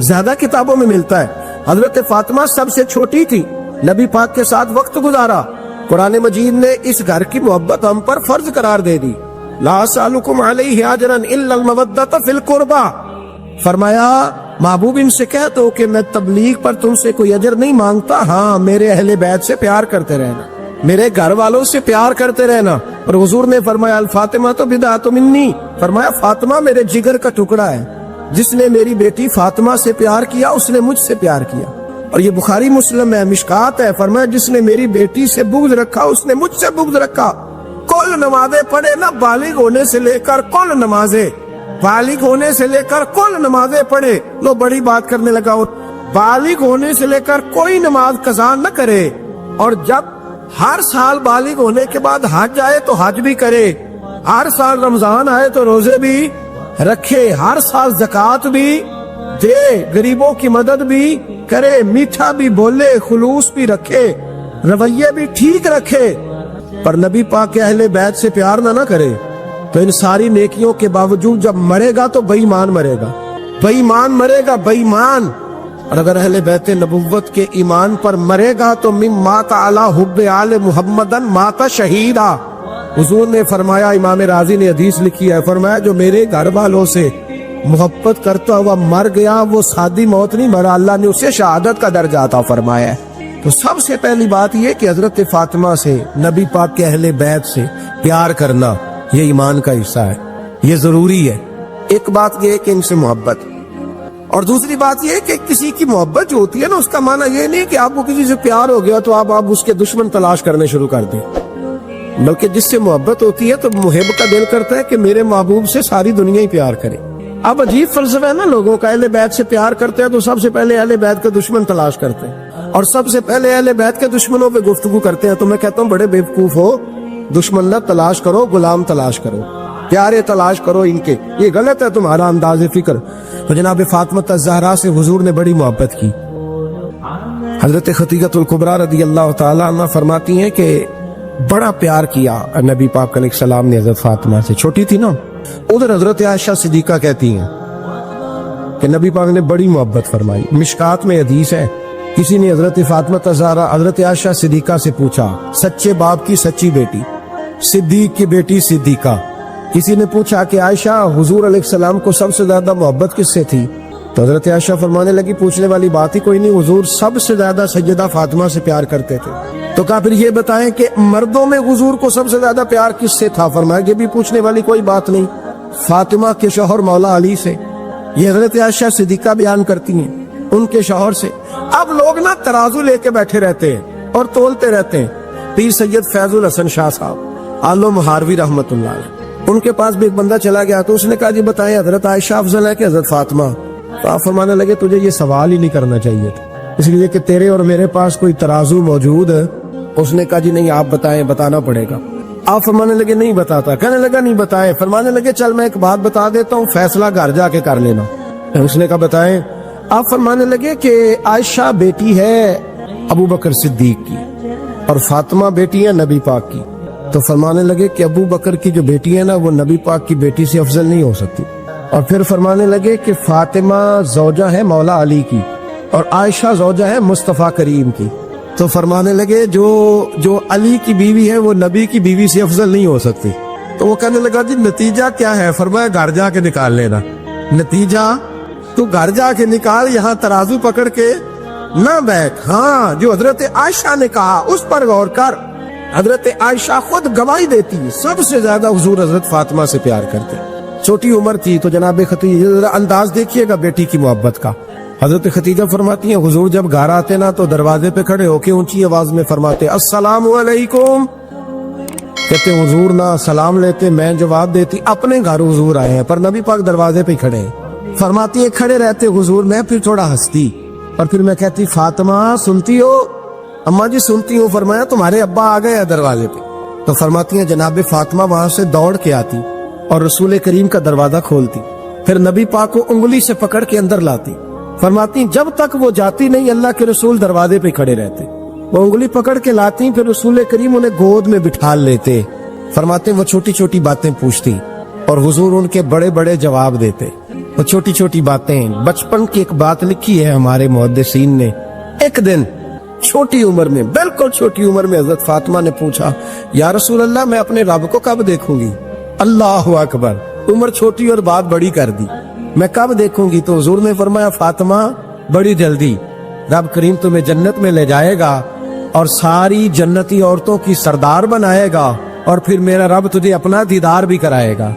زیادہ کتابوں میں ملتا ہے۔ حضرت فاطمہ سب سے چھوٹی تھی، نبی پاک کے ساتھ وقت گزارا۔ قرآن مجید نے اس گھر کی محبت ہم پر فرض قرار دے دی۔ لا اسألکم علیہ اجرا الا المودۃ فی القربى، فرمایا محبوب ان سے کہہ دو کہ میں تبلیغ پر تم سے کوئی اجر نہیں مانگتا، ہاں میرے اہل بیت سے پیار کرتے رہنا، میرے گھر والوں سے پیار کرتے رہنا۔ اور حضور نے فرمایا الفاطمہ تو بدعۃ منی، فرمایا فاطمہ میرے جگر کا ٹکڑا ہے، جس نے میری بیٹی فاطمہ سے پیار کیا اس نے مجھ سے پیار کیا۔ اور یہ بخاری مسلم ہے، مشکات ہے، فرمایا جس نے میری بیٹی سے بغض رکھا اس نے مجھ سے بغض رکھا۔ کل نمازیں پڑھے نا، بالغ ہونے سے لے کر کل نمازیں، بالغ ہونے سے لے کر کل نمازیں پڑھے۔ لو بڑی بات کرنے لگا، بالغ ہونے سے لے کر کوئی نماز قضا نہ کرے، اور جب ہر سال بالغ ہونے کے بعد حج آئے تو حج بھی کرے، ہر سال رمضان آئے تو روزے بھی رکھے، ہر سال زکوٰۃ بھی دے، غریبوں کی مدد بھی کرے، میٹھا بھی بولے، خلوص بھی رکھے، رویے بھی ٹھیک رکھے، پر نبی پاک کے اہل بیت سے پیار نہ کرے تو ان ساری نیکیوں کے باوجود جب مرے گا تو بے ایمان مرے گا، بے ایمان مرے گا، بے ایمان۔ اور اگر اہل بیت نبوت کے ایمان پر مرے گا تو مم مات علی حب آل محمدن مات شہیدا۔ حضور نے فرمایا، امام راضی نے حدیث لکھی ہے، فرمایا جو میرے گھر والوں سے محبت کرتا ہوا مر گیا وہ سادی موت نہیں مرا، اللہ نے اسے شہادت کا درجہ عطا فرمایا ہے۔ تو سب سے پہلی بات یہ کہ حضرت فاطمہ سے، نبی پاک کے اہل بیت سے پیار کرنا یہ ایمان کا حصہ ہے، یہ ضروری ہے۔ ایک بات یہ ہے کہ ان سے محبت، اور دوسری بات یہ ہے کہ کسی کی محبت جو ہوتی ہے نا، اس کا معنی یہ نہیں کہ آپ کو کسی سے پیار ہو گیا تو آپ اس کے دشمن تلاش کرنے شروع کر دیں، بلکہ جس سے محبت ہوتی ہے تو محب کا دل کرتا ہے کہ میرے محبوب سے ساری دنیا ہی پیار کرے۔ اب عجیب فلسفہ ہے نا لوگوں کا، اہل بیت سے پیار کرتے ہیں تو سب سے پہلے اہل بیت کا دشمن تلاش کرتے ہیں، اور سب سے پہلے اہل بیت کے دشمنوں پہ گفتگو کرتے ہیں۔ تو میں کہتا ہوں بڑے بیوقوف ہو، دشمن نہ تلاش کرو، غلام تلاش کرو، پیارے تلاش کرو ان کے، یہ غلط ہے تمہارا انداز فکر۔ تو جناب فاطمہ الزہرا سے حضور نے بڑی محبت کی۔ حضرت خدیجہ الکبریٰ رضی اللہ تعالی عنہ فرماتی ہیں کہ بڑا پیار کیا نبی پاک علیہ السلام نے حضرت فاطمہ سے، چھوٹی تھی نا۔ ادھر حضرت عائشہ صدیقہ کہتی ہیں کہ نبی پاک نے بڑی محبت فرمائی۔ مشکات میں حدیث ہے، کسی نے حضرت فاطمہ الزہرا حضرت عائشہ صدیقہ سے پوچھا، سچے باپ کی سچی بیٹی، صدیق کی بیٹی صدیقہ، کسی نے پوچھا کہ عائشہ حضور علیہ السلام کو سب سے زیادہ محبت کس سے تھی؟ تو حضرت عائشہ فرمانے لگی پوچھنے والی بات ہی کوئی نہیں، حضور سب سے زیادہ سیدہ فاطمہ سے پیار کرتے تھے۔ تو کہا پھر یہ بتائیں کہ مردوں میں حضور کو سب سے زیادہ پیار کس سے تھا؟ فرمایا یہ بھی پوچھنے والی کوئی بات نہیں، فاطمہ کے شوہر مولا علی سے۔ یہ حضرت عائشہ صدیقہ بیان کرتی ہیں ان کے شوہر سے۔ اب لوگ نا ترازو لے کے بیٹھے رہتے ہیں اور تولتے رہتے ہیں۔ پیر سید فیض الحسن شاہ صاحب آلو مہاروی رحمت اللہ علیہ، ان کے پاس بھی ایک بندہ چلا گیا تو اس نے کہا جی بتائیں حضرت عائشہ افضل ہے کہ حضرت فاطمہ؟ تو آپ فرمانے لگے تجھے یہ سوال ہی نہیں کرنا چاہیے تھا، اس لیے کہ تیرے اور میرے پاس کوئی ترازو موجود ہے۔ اس نے کہا جی نہیں آپ بتائیں، بتانا پڑے گا۔ آپ فرمانے لگے نہیں بتاتا، کہنے لگا نہیں بتائیں، فرمانے لگے چل میں ایک بات بتا دیتا ہوں، فیصلہ گھر جا کے کر لینا۔ اس نے کہا بتائیں۔ آپ فرمانے لگے کہ عائشہ بیٹی ہے ابو بکر صدیق کی اور فاطمہ بیٹی ہے نبی پاک کی۔ تو فرمانے لگے کہ ابو بکر کی جو بیٹی ہے نا وہ نبی پاک کی بیٹی سے افضل نہیں ہو سکتی۔ اور پھر فرمانے لگے کہ فاطمہ زوجہ ہے مولا علی کی اور عائشہ زوجہ ہے مصطفیٰ کریم کی۔ تو فرمانے لگے جو علی کی بیوی ہے وہ نبی کی بیوی سے افضل نہیں ہو سکتی۔ تو وہ کہنے لگا جی نتیجہ کیا ہے؟ فرمایا گھر جا کے نکال لینا، نتیجہ تو گھر جا کے نکال، یہاں ترازو پکڑ کے نہ بیٹھ۔ ہاں جو حضرت عائشہ نے کہا اس پر غور کر۔ حضرت عائشہ خود گواہی دیتی ہے سب سے زیادہ حضور حضرت فاطمہ سے پیار کرتے، چھوٹی عمر تھی۔ تو جناب خدیجہ انداز دیکھیے گا بیٹی کی محبت کا۔ حضرت خدیجہ فرماتی ہیں حضور جب گھر آتے نا تو دروازے پہ کھڑے ہو کے اونچی آواز میں فرماتے السلام علیکم، کہتے حضور نہ سلام لیتے، میں جواب دیتی، اپنے گھر حضور آئے ہیں پر نبی پاک دروازے پہ کھڑے ہیں۔ فرماتی ہے کھڑے رہتے حضور، میں پھر تھوڑا ہنستی اور پھر میں کہتی فاطمہ سنتی ہو؟ اماں جی سنتی ہوں۔ فرمایا تمہارے ابا آ گئے ہیں دروازے پہ۔ تو فرماتی ہیں جناب فاطمہ وہاں سے دوڑ کے آتی اور رسول کریم کا دروازہ کھولتی، پھر نبی پاک کو انگلی سے پکڑ کے اندر لاتی۔ فرماتی جب تک وہ جاتی نہیں اللہ کے رسول دروازے پہ کھڑے رہتے، وہ انگلی پکڑ کے لاتی، پھر رسول کریم انہیں گود میں بٹھا لیتے۔ فرماتے وہ چھوٹی چھوٹی باتیں پوچھتی اور حضور ان کے بڑے بڑے جواب دیتے۔ وہ چھوٹی چھوٹی باتیں، بچپن کی ایک بات لکھی ہے ہمارے محدثین نے، ایک دن چھوٹی عمر میں، بالکل چھوٹی عمر میں حضرت فاطمہ نے پوچھا یا رسول اللہ میں اپنے رب کو کب دیکھوں گی؟ اللہ اکبر، عمر چھوٹی اور بات بڑی کر دی، میں کب دیکھوں گی؟ تو حضور نے فرمایا فاطمہ بڑی جلدی، رب کریم تمہیں جنت میں لے جائے گا اور ساری جنتی عورتوں کی سردار بنائے گا اور پھر میرا رب تجھے اپنا دیدار بھی کرائے گا۔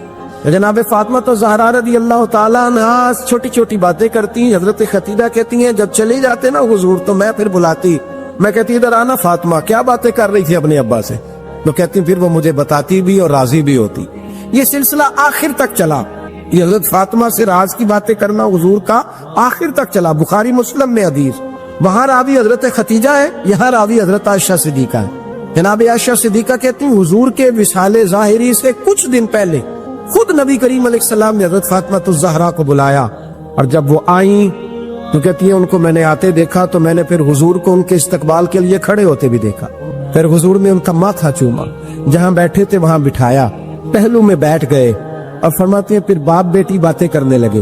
جناب فاطمہ تو زہرا رضی اللہ تعالیٰ عنہا چھوٹی چھوٹی باتیں کرتی۔ حضرت خدیجہ کہتی ہیں جب چلے جاتے نا حضور تو میں پھر بلاتی، میں کہتی ادھر آنا فاطمہ، کیا باتیں کر رہی تھی اپنے ابا سے؟ تو کہتی پھر وہ مجھے بتاتی بھی اور راضی بھی ہوتی۔ یہ سلسلہ آخر تک چلا، یہ حضرت فاطمہ سے راز کی باتیں کرنا حضور کا آخر تک چلا۔ بخاری مسلم میں حدیث، وہاں راوی حضرت خدیجہ ہے، یہاں راوی حضرت عائشہ صدیقہ ہے۔ جناب عائشہ صدیقہ کہتی ہیں حضور کے وصال ظاہری سے کچھ دن پہلے خود نبی کریم علیہ السلام نے حضرت فاطمہ الزہرا کو بلایا، اور جب وہ آئیں تو کہتی ہے ان کو میں نے آتے دیکھا تو میں نے پھر حضور کو ان کے استقبال کے لیے کھڑے ہوتے بھی دیکھا، پھر حضور نے ان کا ماتھا چوما، جہاں بیٹھے تھے وہاں بٹھایا، پہلو میں بیٹھ گئے اور فرماتے ہیں پھر باپ بیٹی باتیں کرنے لگے۔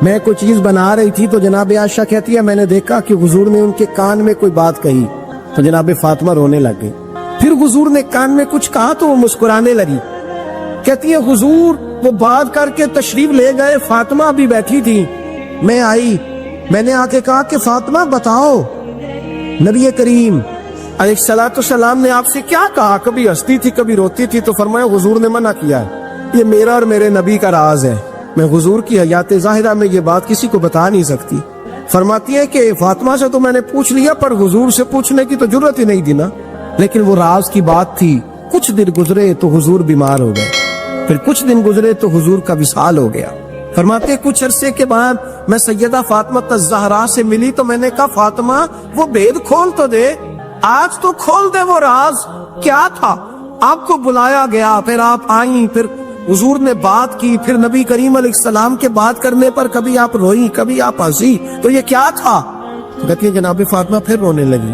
میں کوئی چیز بنا رہی تھی تو جناب عائشہ کہتی ہے میں نے دیکھا کہ حضور نے ان کے کان میں کوئی بات کہی تو جناب فاطمہ رونے لگ گئی، پھر حضور نے کان میں کچھ کہا تو وہ مسکرانے لگی۔ کہتی ہے حضور وہ بات کر کے تشریف لے گئے، فاطمہ بھی بیٹھی تھی، میں آئی، میں نے آ کے کہا کہ فاطمہ بتاؤ نبی کریم علیہ الصلوۃ والسلام نے آپ سے کیا کہا؟ کبھی ہنستی تھی کبھی روتی تھی، تو فرمایا حضور نے منع کیا ہے، یہ میرا اور میرے نبی کا راز ہے، میں حضور کی حیات ظاہرہ میں یہ بات کسی کو بتا نہیں سکتی۔ فرماتی ہے کہ فاطمہ سے تو میں نے پوچھ لیا پر حضور سے پوچھنے کی تو جرت ہی نہیں دی نا، لیکن وہ راز کی بات تھی۔ کچھ دن گزرے تو حضور بیمار ہو گئے، پھر کچھ دن گزرے تو حضور کا وصال ہو گیا۔ فرماتے کچھ عرصے کے بعد میں سیدہ فاطمہ الزہرا سے ملی تو میں نے کہا فاطمہ وہ بید کھول تو دے، آج تو کھول دے، وہ راز کیا تھا؟ آپ کو بلایا گیا، پھر آپ آئیں، پھر حضور نے بات کی، پھر نبی کریم علیہ السلام کے بات کرنے پر کبھی آپ روئی کبھی آپ ہنسی، تو یہ کیا تھا؟ کہتی ہے جناب فاطمہ پھر رونے لگی،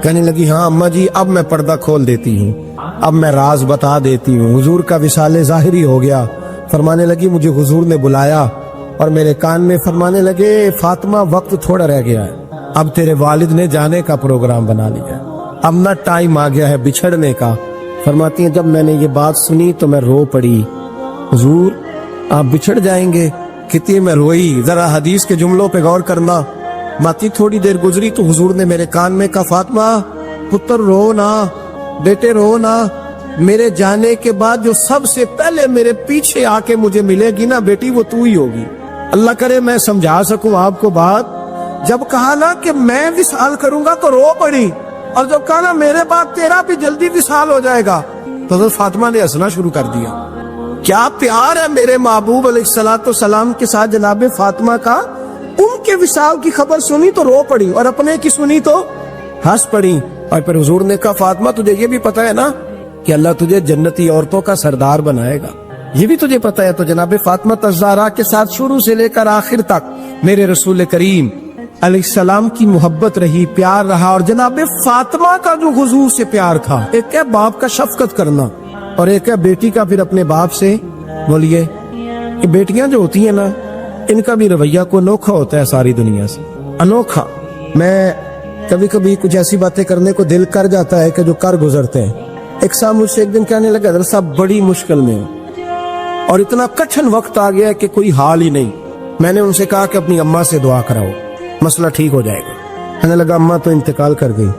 کہنے لگی ہاں اماں جی اب میں پردہ کھول دیتی ہوں، اب میں راز بتا دیتی ہوں، حضور کا وصال ظاہری ہو گیا۔ فرمانے لگی مجھے حضور نے بلایا اور میرے کان میں فرمانے لگے فاطمہ وقت تھوڑا رہ گیا ہے، اب تیرے والد نے جانے کا پروگرام بنا لیا ہے، اب نہ ٹائم آ گیا ہے بچھڑنے کا۔ فرماتی ہیں جب میں نے یہ بات سنی تو میں رو پڑی، حضور آپ بچھڑ جائیں گے؟ کتنی میں روئی، ذرا حدیث کے جملوں پہ غور کرنا۔ ماتی تھوڑی دیر گزری تو حضور نے میرے کان میں کہا فاطمہ پتر رو نا، بیٹے رو نا، میرے جانے کے بعد جو سب سے پہلے میرے پیچھے آ کے مجھے ملے گی نا بیٹی وہ تو ہی ہوگی۔ اللہ کرے میں سمجھا سکوں آپ کو بات، جب کہا نا کہ میں وصال کروں گا تو رو پڑی، اور جب کہا نا میرے بعد تیرا بھی جلدی وصال ہو جائے گا تو حضرت فاطمہ نے ہنسنا شروع کر دیا۔ کیا پیار ہے میرے محبوب علیہ الصلوۃ والسلام کے ساتھ جناب فاطمہ کا، ان کے وصال کی خبر سنی تو رو پڑی اور اپنے کی سنی تو ہنس پڑی۔ اور پھر حضور نے کہا فاطمہ تجھے یہ بھی پتا ہے نا کہ اللہ تجھے جنتی عورتوں کا سردار بنائے گا، یہ بھی تجھے پتا ہے؟ تو جناب فاطمہ الزہرا کے ساتھ شروع سے لے کر آخر تک میرے رسول کریم علیہ السلام کی محبت رہی، پیار رہا، اور جناب فاطمہ کا جو حضور سے پیار تھا، ایک ہے باپ کا شفقت کرنا اور ایک ہے بیٹی کا پھر اپنے باپ سے، بولیے کہ بیٹیاں جو ہوتی ہیں نا ان کا بھی رویہ کو انوکھا ہوتا ہے ساری دنیا سے، انوکھا۔ میں کبھی کبھی کچھ ایسی باتیں کرنے کو دل کر جاتا ہے کہ جو کر گزرتے ہیں۔ ایک صاحب مجھ سے ایک دن کہنے لگا حضرت صاحب بڑی مشکل میں اور اتنا کٹھن وقت آ گیا کہ کوئی حال ہی نہیں۔ میں نے ان سے کہا کہ اپنی اماں سے دعا کراؤ، مسئلہ ٹھیک ہو جائے گا۔ کہنے لگا اماں تو انتقال کر گئی۔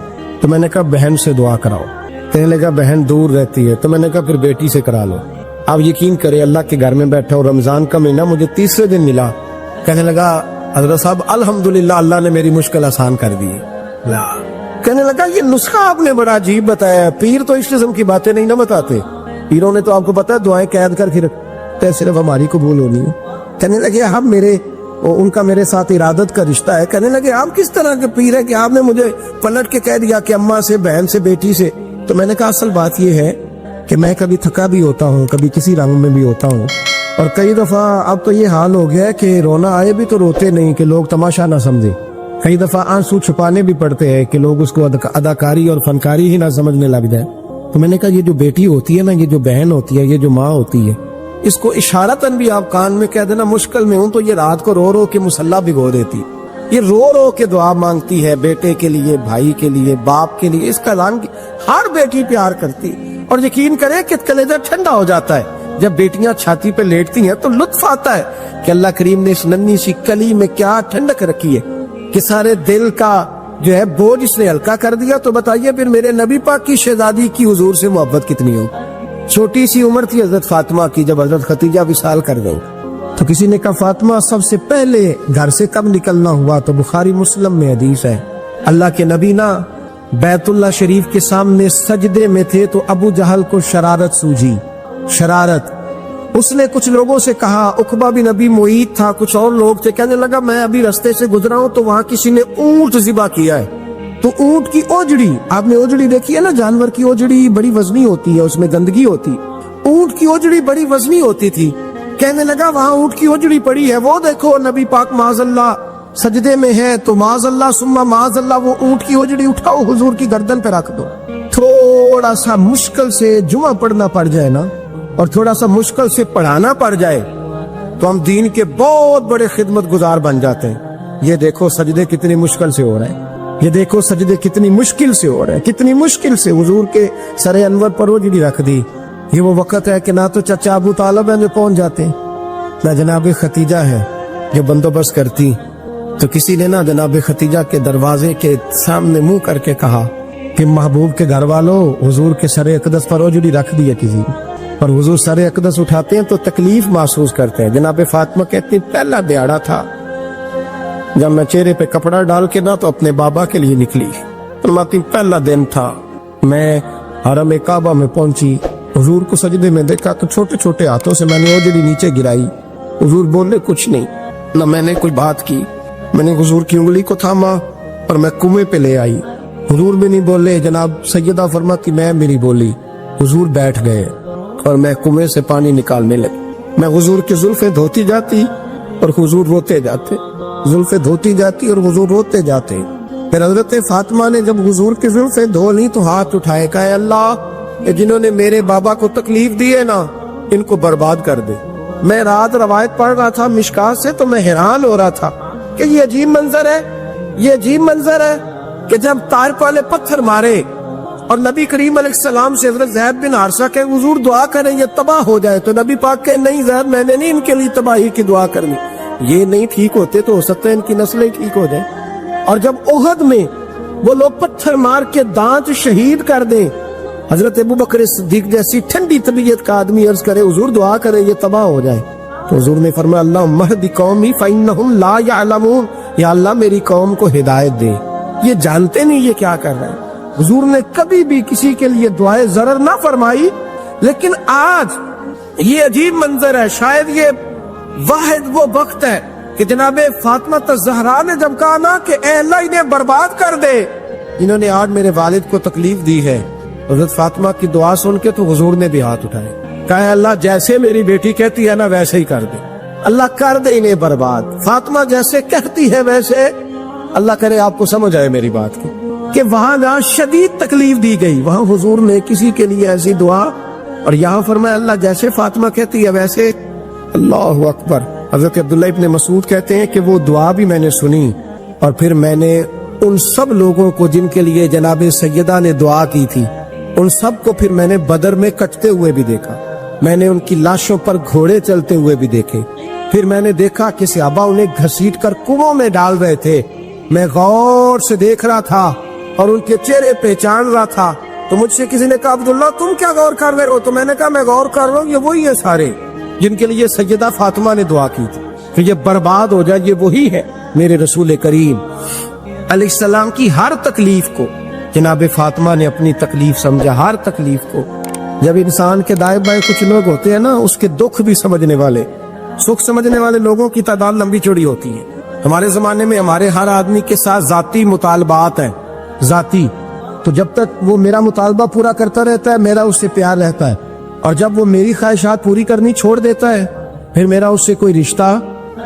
تو میں نے کہا بہن سے دعا کراؤ۔ کہنے لگا بہن دور رہتی ہے۔ تو میں نے کہا پھر بیٹی سے کرا لو۔ آپ یقین کرے اللہ کے گھر میں بیٹھا اور رمضان کا مہینہ مجھے تیسرے دن ملا۔ کہنے لگا حضرت صاحب الحمدللہ اللہ نے میری مشکل آسان کر دی۔ کہنے لگا یہ نسخہ آپ نے بڑا عجیب بتایا ہے، پیر تو اس قسم کی باتیں نہیں نہ بتاتے۔ پیروں نے تو آپ کو پتا ہے دعائیں قید کر کے رکھتے ہیں، صرف ہماری قبول ہونی ہے۔ کہنے لگے ہم ان کا میرے ساتھ ارادت کا رشتہ ہے۔ کہنے لگے آپ کس طرح کے پیر ہیں کہ آپ نے مجھے پلٹ کے کہہ دیا کہ اماں سے، بہن سے، بیٹی سے؟ تو میں نے کہا اصل بات یہ ہے کہ میں کبھی تھکا بھی ہوتا ہوں، کبھی کسی رنگ میں بھی ہوتا ہوں، اور کئی دفعہ اب تو یہ حال ہو گیا ہے کہ رونا آئے بھی تو روتے نہیں کہ لوگ تماشا نہ سمجھے، کئی دفعہ آنسو چھپانے بھی پڑتے ہیں کہ لوگ اس کو اداکاری اور فنکاری ہی نہ سمجھنے لگ جائے۔ تو میں نے کہا یہ جو بیٹی ہوتی ہے نا، یہ جو بہن ہوتی ہے، یہ جو ماں ہوتی ہے، اس کو اشارتاً بھی آپ کان میں کہہ دینا مشکل میں ہوں تو یہ رات کو رو رو کے مصلی بھگو دیتی، یہ رو رو کے دعا مانگتی ہے بیٹے کے لیے، بھائی کے لیے، باپ کے لیے۔ اس کا رنگ ہر بیٹی پیار کرتی، اور یقین کریں کہ کلیجہ ٹھنڈا ہو جاتا ہے جب بیٹیاں چھاتی پہ لیٹتی ہیں تو لطف آتا ہے کہ اللہ کریم نے اس ننھی سی کلی میں کیا ٹھنڈک رکھی ہے کہ سارے دل کا جو ہے بوجھ اس نے ہلکا کر دیا۔ تو بتائیے پھر میرے نبی پاک کی شہزادی کی حضور سے محبت کتنی ہو۔ چھوٹی سی عمر تھی حضرت فاطمہ کی جب حضرت خدیجہ وصال کر گئی، تو کسی نے کہا فاطمہ سب سے پہلے گھر سے کب نکلنا ہوا؟ تو بخاری مسلم میں حدیث ہے، اللہ کے نبی نا بیت اللہ شریف کے سامنے سجدے میں تھے تو ابو جہل کو شرارت سوجھی، شرارت۔ اس نے کچھ لوگوں سے کہا، عقبہ بن ابی معیط تھا، کچھ اور لوگ تھے، کہنے لگا میں ابھی رستے سے گزرا ہوں تو وہاں کسی نے اونٹ ذبح کیا ہے۔ تو اونٹ کی اوجڑی، آپ نے اوجڑی دیکھی ہے نا، جانور کی اوجڑی بڑی وزنی ہوتی ہے، اس میں گندگی ہوتی، اونٹ کی اوجڑی بڑی وزنی ہوتی تھی۔ کہنے لگا وہاں اونٹ کی اوجڑی پڑی ہے، وہ دیکھو نبی پاک معاذ اللہ سجدے میں ہے، تو معاذ اللہ ثم معاذ اللہ وہ اونٹ کی اوجڑی اٹھاؤ حضور کی گردن پہ رکھ دو۔ تھوڑا سا مشکل سے جمعہ پڑھنا پڑ جائے نا، اور تھوڑا سا مشکل سے پڑھانا پڑ جائے تو ہم دین کے بہت بڑے خدمت گزار بن جاتے ہیں۔ یہ دیکھو سجدے کتنی مشکل سے ہو رہے ہیں، یہ دیکھو سجدے کتنی مشکل سے ہو رہے ہیں، کتنی مشکل سے حضور کے سر انور پر اوجڑی رکھ دی۔ یہ وہ وقت ہے کہ نہ تو چچا ابو طالب ہیں جو پہنچ جاتے ہیں، نہ جناب ختیجہ ہے جو بندوبست کرتی۔ تو کسی نے نا جناب ختیجہ کے دروازے کے سامنے منہ کر کے کہا کہ محبوب کے گھر والوں حضور کے سر اقدس پر اوجڑی رکھ دی ہے کسی نے، اور حضور سر اقدس اٹھاتے ہیں تو تکلیف محسوس کرتے ہیں۔ جناب فاطمہ کہتی پہلا دیہڑا تھا جب میں چہرے پہ کپڑا ڈال کے نا تو اپنے بابا کے لیے نکلی، فرماتی پہلا دن تھا، میں حرم کعبہ میں پہنچی، حضور کو سجدے میں دیکھا تو چھوٹے چھوٹے ہاتھوں سے میں نے اوجڑی نیچے گرائی، حضور بولے کچھ نہیں، نہ میں نے کوئی بات کی، میں نے حضور کی انگلی کو تھاما اور میں کنویں پہ لے آئی، حضور بھی نہیں بولے۔ جناب سیدہ فرماتی میں میری بولی، حضور بیٹھ گئے اور میں کنویں سے پانی نکالنے لگی، میں حضور کی زلفیں دھوتی جاتی اور حضور روتے جاتے، زلفیں دھوتی جاتی اور حضور روتے جاتے۔ پھر حضرت فاطمہ نے جب حضور کی زلفیں دھو لی تو ہاتھ اٹھائے، کہا اے اللہ جنہوں نے میرے بابا کو تکلیف دی ہے نا ان کو برباد کر دے۔ میں رات روایت پڑھ رہا تھا مشکات سے تو میں حیران ہو رہا تھا کہ یہ عجیب منظر ہے، یہ عجیب منظر ہے کہ جب طائف والے پتھر مارے اور نبی کریم علیہ السلام سے حضرت زید بن حارثہ کہ حضور دعا کریں یہ تباہ ہو جائے، تو نبی پاک کہ نہیں زید میں نے نہیں ان کے لیے تباہی کی دعا کرنی، یہ نہیں ٹھیک ہوتے تو ہو سکتا ہے ان کی نسلیں ٹھیک ہو جائیں۔ اور جب احد میں وہ لوگ پتھر مار کے دانت شہید کر دیں، حضرت ابوبکر صدیق جیسی ٹھنڈی طبیعت کا آدمی عرض کرے حضور دعا کریں یہ تباہ ہو جائے، تو حضور نے فرمایا اللہم اہد قومی فإنہم لا یعلمون، یا اللہ میری قوم کو ہدایت دے، یہ جانتے نہیں یہ کیا کر رہے ہیں۔ حضور نے کبھی بھی کسی کے لیے دعائے ضرر نہ فرمائی، لیکن آج یہ عجیب منظر ہے، شاید یہ واحد وہ وقت ہے کہ جناب فاطمہ الزہرا نے جب کہا نا کہ اے اللہ انہیں برباد کر دے، انہوں نے آج میرے والد کو تکلیف دی ہے، حضرت فاطمہ کی دعا سن کے تو حضور نے بھی ہاتھ اٹھائے، کہا اللہ جیسے میری بیٹی کہتی ہے نا ویسے ہی کر دے، اللہ کر دے انہیں برباد، فاطمہ جیسے کہتی ہے ویسے، اللہ کرے آپ کو سمجھ آئے میری بات کی کہ وہاں جہاں شدید تکلیف دی گئی وہاں حضور نے کسی کے لیے ایسی دعا، اور یہاں فرمایا اللہ جیسے فاطمہ کہتی ہے ویسے۔ اللہ اکبر۔ حضرت عبداللہ ابن مسعود کہتے ہیں کہ وہ دعا بھی میں نے سنی، اور پھر میں نے ان سب لوگوں کو جن کے لیے جناب سیدہ نے دعا کی تھی ان سب کو پھر میں نے بدر میں کٹتے ہوئے بھی دیکھا، میں نے ان کی لاشوں پر گھوڑے چلتے ہوئے بھی دیکھے، پھر میں نے دیکھا کہ صحابہ انہیں گھسیٹ کر کنووں میں ڈال رہے تھے، میں غور سے دیکھ رہا تھا اور ان کے چہرے پہچان رہا تھا، تو مجھ سے کسی نے کہا عبداللہ تم کیا غور کر رہے ہو؟ تو میں نے کہا میں غور کر رہا ہوں یہ وہی ہے سارے جن کے لیے سیدہ فاطمہ نے دعا کی تھی کہ یہ برباد ہو جائے، یہ وہی ہے میرے رسول کریم علیہ السلام کی ہر تکلیف کو جناب فاطمہ نے اپنی تکلیف سمجھا، ہر تکلیف کو جب انسان کے دائیں بائیں کچھ لوگ ہوتے ہیں نا، اس کے دکھ بھی سمجھنے والے، سکھ سمجھنے والے لوگوں کی تعداد لمبی چوڑی ہوتی ہے۔ ہمارے زمانے میں ہمارے ہر آدمی کے ساتھ ذاتی مطالبات ہیں، ذاتی، تو جب تک وہ میرا مطالبہ پورا کرتا رہتا ہے میرا اس سے پیار رہتا ہے، اور جب وہ میری خواہشات پوری کرنی چھوڑ دیتا ہے پھر میرا اس سے کوئی رشتہ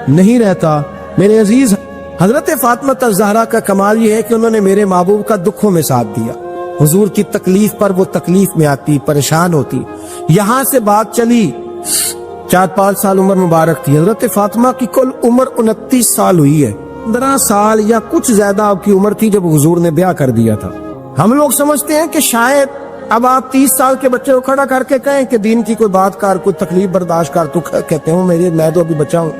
نہیں رہتا۔ میرے عزیز، حضرت فاطمہ الزہرا کا کمال یہ ہے کہ انہوں نے میرے محبوب کا دکھوں میں ساتھ دیا، حضور کی تکلیف پر وہ تکلیف میں آتی، پریشان ہوتی۔ یہاں سے بات چلی 4-5 سال عمر مبارک تھی، حضرت فاطمہ کی کل عمر 29 سال ہوئی ہے، 15 سال یا کچھ زیادہ آپ کی عمر تھی جب حضور نے بیاہ کر دیا تھا۔ ہم لوگ سمجھتے ہیں کہ شاید اب آپ 30 سال کے بچے کو کھڑا کر کے کہیں کہ دین کی کوئی بات کر، کوئی تکلیف برداشت کر، تو کہتے ہوں میں تو ابھی بچہ ہوں،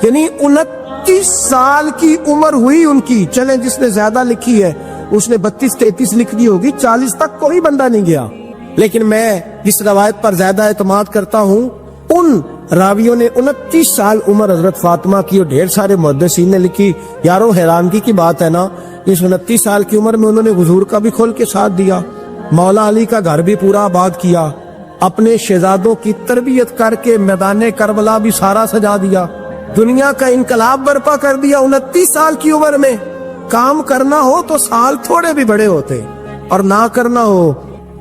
یعنی 29 سال کی عمر ہوئی ان کی۔ چلیں جس نے زیادہ لکھی ہے اس نے 32-33 لکھ دی ہوگی، 40 تک کوئی بندہ نہیں گیا، لیکن میں جس روایت پر زیادہ اعتماد کرتا ہوں ان راویوں نے 29 سال عمر حضرت فاطمہ کی، اور ڈھیر سارے محدثین نے لکھی۔ یارو حیرانگی کی بات ہے نا، اس 29 سال کی عمر میں انہوں نے حضور کا بھی کھول کے ساتھ دیا، مولا علی کا گھر بھی پورا آباد کیا، اپنے شہزادوں کی تربیت کر کے میدان کربلا بھی سارا سجا دیا، دنیا کا انقلاب برپا کر دیا 29 سال کی عمر میں۔ کام کرنا ہو تو سال تھوڑے بھی بڑے ہوتے، اور نہ کرنا ہو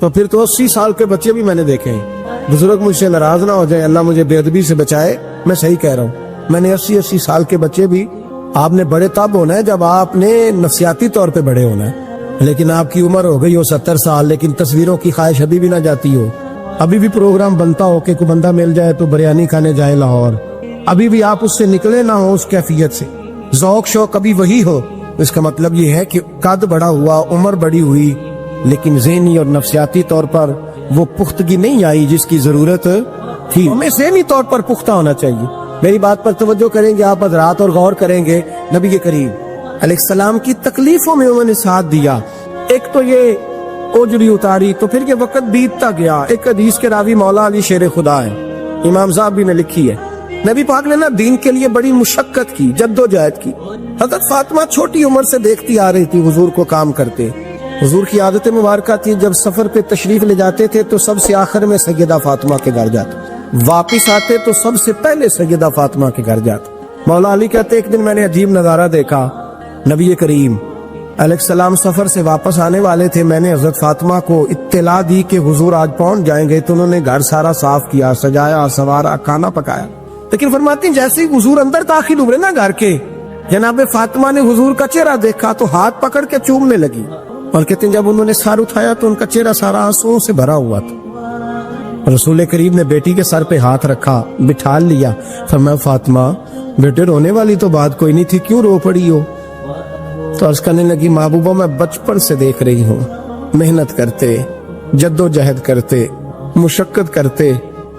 تو پھر تو 80 سال کے بچے بھی میں نے دیکھے ہیں۔ بزرگ مجھ سے ناراض نہ ہو جائے، اللہ مجھے بے ادبی سے بچائے، میں صحیح کہہ رہا ہوں، میں نے 80 سال کے بچے بھی۔ آپ نے بڑے تب ہونا ہے جب آپ نے نفسیاتی طور پہ بڑے ہونا ہے، لیکن آپ کی عمر ہو گئی ہو 70 سال، لیکن تصویروں کی خواہش ابھی بھی نہ جاتی ہو، ابھی بھی پروگرام بنتا ہو کہ کوئی بندہ مل جائے تو بریانی کھانے جائے لاہور، ابھی بھی آپ اس سے نکلے نہ ہو، اس کیفیت سے ذوق شوق ابھی وہی ہو، اس کا مطلب یہ ہے کہ قد بڑا ہوا، عمر بڑی ہوئی، لیکن ذہنی اور نفسیاتی طور پر وہ پختگی نہیں آئی جس کی ضرورت تھی۔ ہمیں ذہنی طور پر پختہ ہونا چاہیے۔ میری بات پر توجہ کریں گے آپ حضرات اور غور کریں گے، نبی کریم علیہ السلام کی تکلیفوں میں انہوں نے ساتھ دیا۔ ایک تو یہ اوجری اتاری، تو پھر یہ وقت بیتتا گیا۔ ایک حدیث کے راوی مولا علی شیر خدا ہے، امام صاحب نے لکھی ہے، نبی پاک نے نا دین کے لیے بڑی مشقت کی، جدوجہد کی۔ حضرت فاطمہ چھوٹی عمر سے دیکھتی آ رہی تھی حضور کو کام کرتے۔ حضور کی عادت مبارکہ تھی جب سفر پہ تشریف لے جاتے تھے تو سب سے آخر میں سیدہ فاطمہ کے گھر جاتے، واپس آتے تو سب سے پہلے سیدہ فاطمہ کے گھر جاتے۔ مولا علی کہتے ایک دن میں نے عجیب نظارہ دیکھا، نبی کریم علیہ السلام سفر سے واپس آنے والے تھے، میں نے حضرت فاطمہ کو اطلاع دی کہ حضور آج پہنچ جائیں گے، تو انہوں نے گھر سارا صاف کیا، سجایا، سوارا، کھانا پکایا۔ لیکن فرماتی ہیں جیسے ہی حضور اندر داخل ہوئے نا گھر کے، جناب فاطمہ نے حضور کا چہرہ دیکھا تو ہاتھ پکڑ کے چومنے لگی، اور کہتے ہیں جب انہوں نے سر اٹھایا تو ان کا چہرہ سارا آنسوؤں سے بھرا ہوا تھا۔ رسول کریم نے بیٹی کے سر پہ ہاتھ رکھا، بٹھا لیا، فرمایا فاطمہ بیٹے رونے والی تو بات کوئی نہیں تھی، کیوں رو پڑی ہو؟ تو عرض کرنے لگی محبوبہ میں بچپن سے دیکھ رہی ہوں، محنت کرتے، جد و جہد کرتے، مشقت کرتے،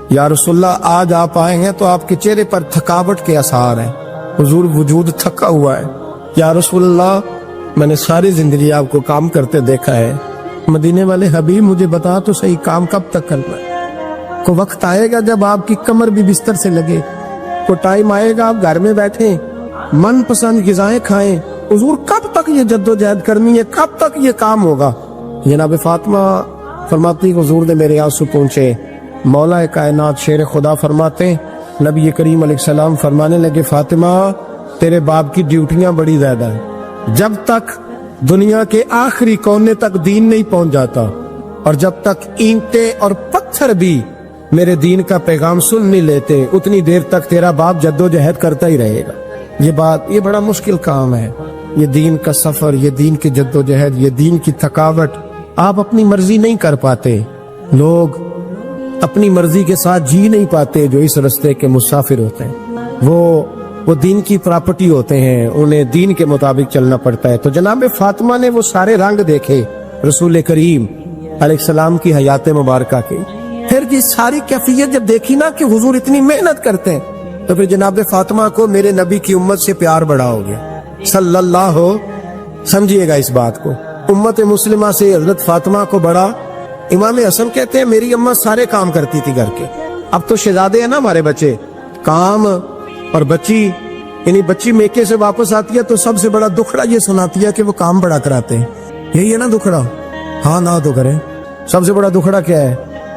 یا رسول اللہ آج آپ آئے ہیں تو آپ کے چہرے پر تھکاوٹ کے آثار ہیں، حضور وجود تھکا ہوا ہے۔ یا رسول اللہ میں نے ساری زندگی آپ کو کام کرتے دیکھا ہے، مدینے والے حبیب مجھے بتا تو صحیح کام کب تک کرنا ہے؟ کو وقت آئے گا جب آپ کی کمر بھی بستر سے لگے، کو ٹائم آئے گا آپ گھر میں بیٹھیں، من پسند غذائیں کھائیں، حضور کب تک یہ جد و جہد کرنی ہے، کب تک یہ کام ہوگا؟ جناب فاطمہ فرماتی حضور نے میرے آنسو پہنچے۔ مولا کائنات شیر خدا فرماتے نبی کریم علیہ السلام فرمانے لگے فاطمہ تیرے باپ کی ڈیوٹیاں بڑی زیادہ ہیں، جب تک دنیا کے آخری کونے تک دین نہیں پہنچ جاتا، اور جب تک اینٹیں اور پتھر بھی میرے دین کا پیغام سن نہیں لیتے، اتنی دیر تک تیرا باپ جد و جہد کرتا ہی رہے گا۔ یہ بڑا مشکل کام ہے، یہ دین کا سفر، یہ دین کی جد و جہد، یہ دین کی تھکاوٹ۔ آپ اپنی مرضی نہیں کر پاتے، لوگ اپنی مرضی کے ساتھ جی نہیں پاتے جو اس رستے کے مسافر ہوتے ہیں، وہ دین کی پراپرٹی ہوتے ہیں، انہیں دین کے مطابق چلنا پڑتا ہے۔ تو جناب فاطمہ نے وہ سارے رنگ دیکھے رسول کریم علیہ السلام کی حیات مبارکہ کے، پھر یہ ساری کیفیت جب دیکھی نا کہ حضور اتنی محنت کرتے ہیں، تو پھر جناب فاطمہ کو میرے نبی کی امت سے پیار بڑا ہو گیا صلی اللہ ہو۔ سمجھیے گا اس بات کو، امت مسلمہ سے حضرت فاطمہ کو بڑا۔ امام حسن کہتے ہیں میری اماں سارے کام کرتی تھی گھر کے، اب تو شہزادے ہیں نا ہمارے بچے، کام اور بچی، یعنی بچی میکے سے واپس آتی ہے تو سب سے بڑا دکھڑا یہ سناتی ہے کہ وہ کام بڑا کراتے ہیں، یہی ہے نا دکھڑا؟ ہاں نہ تو کریں، سب سے بڑا دکھڑا کیا ہے؟